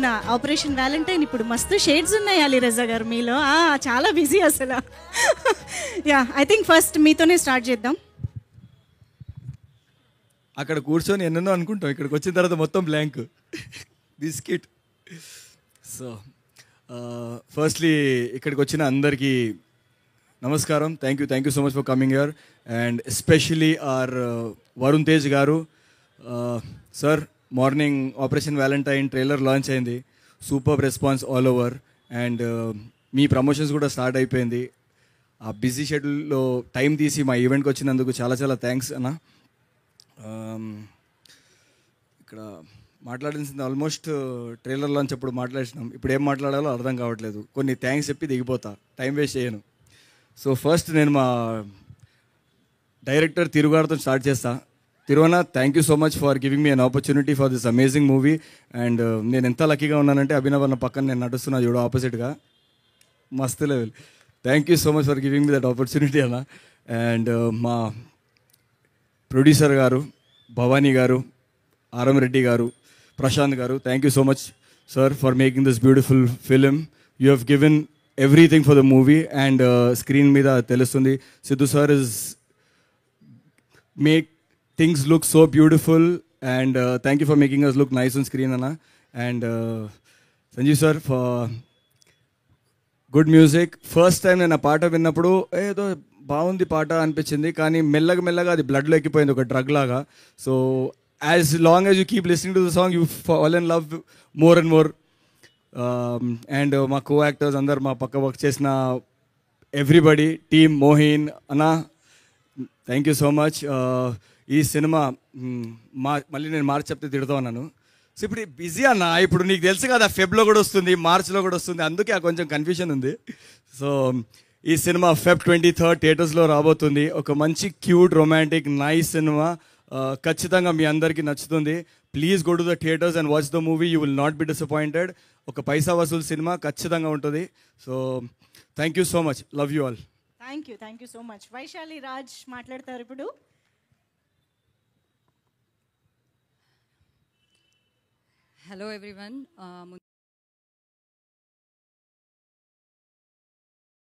మొన్న operation Valentine, ఇప్పుడు మస్తు షేడ్స్ ఉన్నాయి అలీరజా గారు మీలో. చాలా బిజీ అసలు. యా, ఐ థింక్ ఫస్ట్ మీతోనే స్టార్ట్ చేద్దాం. అక్కడ కూర్చొని ఎన్నెన్నో అనుకుంటాం, ఇక్కడికి వచ్చిన తర్వాత మొత్తం బ్లాంక్ బిస్కెట్. సో ఫస్ట్లీ ఇక్కడికి వచ్చిన అందరికీ నమస్కారం. Thank you so much for coming here. And especially our Varun Tej గారు. Sir, morning Operation Valentine trailer launch అయింది. Super response all over. And మీ ప్రమోషన్స్ కూడా స్టార్ట్ అయిపోయింది. ఆ బిజీ షెడ్యూల్లో టైం తీసి మా ఈవెంట్కి వచ్చినందుకు చాలా చాలా థ్యాంక్స్ అన్న. ఇక్కడ మాట్లాడాల్సింది ఆల్మోస్ట్ ట్రైలర్ లాంచ్ అప్పుడు మాట్లాడినాం. ఇప్పుడు ఏం మాట్లాడాలో అర్థం కావట్లేదు. కొన్ని థ్యాంక్స్ చెప్పి దిగిపోతా, టైం వేస్ట్ చేయను. సో ఫస్ట్ నేను మా డైరెక్టర్ తిరుగారితో స్టార్ట్ చేస్తా. తిరువన్న, thank you so much for giving me an opportunity for this amazing movie. And నేను ఎంత లక్కీగా ఉన్నానంటే అభినవ్ అన్న పక్కన నేను నడుస్తున్నా చూడు, ఆపోజిట్గా. మస్తు level. Thank you so much for giving me that opportunity అన్న. అండ్ మా ప్రొడ్యూసర్ గారు భవానీ గారు, ఆరం రెడ్డి గారు, ప్రశాంత్ గారు, thank you so much sir for making this beautiful film. You have given everything for the movie. And screen మీద తెలుస్తుంది, Siddhu sir is make things look so beautiful. And thank you for making us look nice on screen అన్న. And Sanjeev sir for good music. First time నేను ఆ పాట విన్నప్పుడు ఏదో బాగుంది పాట అనిపించింది, కానీ మెల్లగా అది బ్లడ్లో ఎక్కిపోయింది, ఒక డ్రగ్ లాగా. So as long as you keep listening to the song, you fall in love more and more. And మా కో యాక్టర్స్ అందరు, మా పక్క వర్క్ చేసిన ఎవ్రీబడి, టీమ్, మోహిన్ అన్న, థ్యాంక్ యూ సో మచ్. ఈ సినిమా మళ్ళీ నేను మార్చి చెప్తే తిడుతూ ఉన్నాను. సో ఇప్పుడు బిజీ అన్న, ఇప్పుడు నీకు తెలుసు కదా, ఫెబ్లో కూడా వస్తుంది, మార్చ్లో కూడా వస్తుంది, అందుకే కొంచెం కన్ఫ్యూజన్ ఉంది. సో ఈ సినిమా Feb 23 థియేటర్స్లో రాబోతుంది. ఒక మంచి క్యూట్ రొమాంటిక్ నైస్ సినిమా. ఖచ్చితంగా మీ అందరికీ నచ్చుతుంది. Please go to the theatres and watch the movie. You will not be disappointed. ఒక పైసా వసూలు సినిమా ఖచ్చితంగా ఉంటుంది. So thank you so much. Love you all. Thank you so much. Vaishali Raj మాట్లాడతారు ఇప్పుడు. Hello everyone.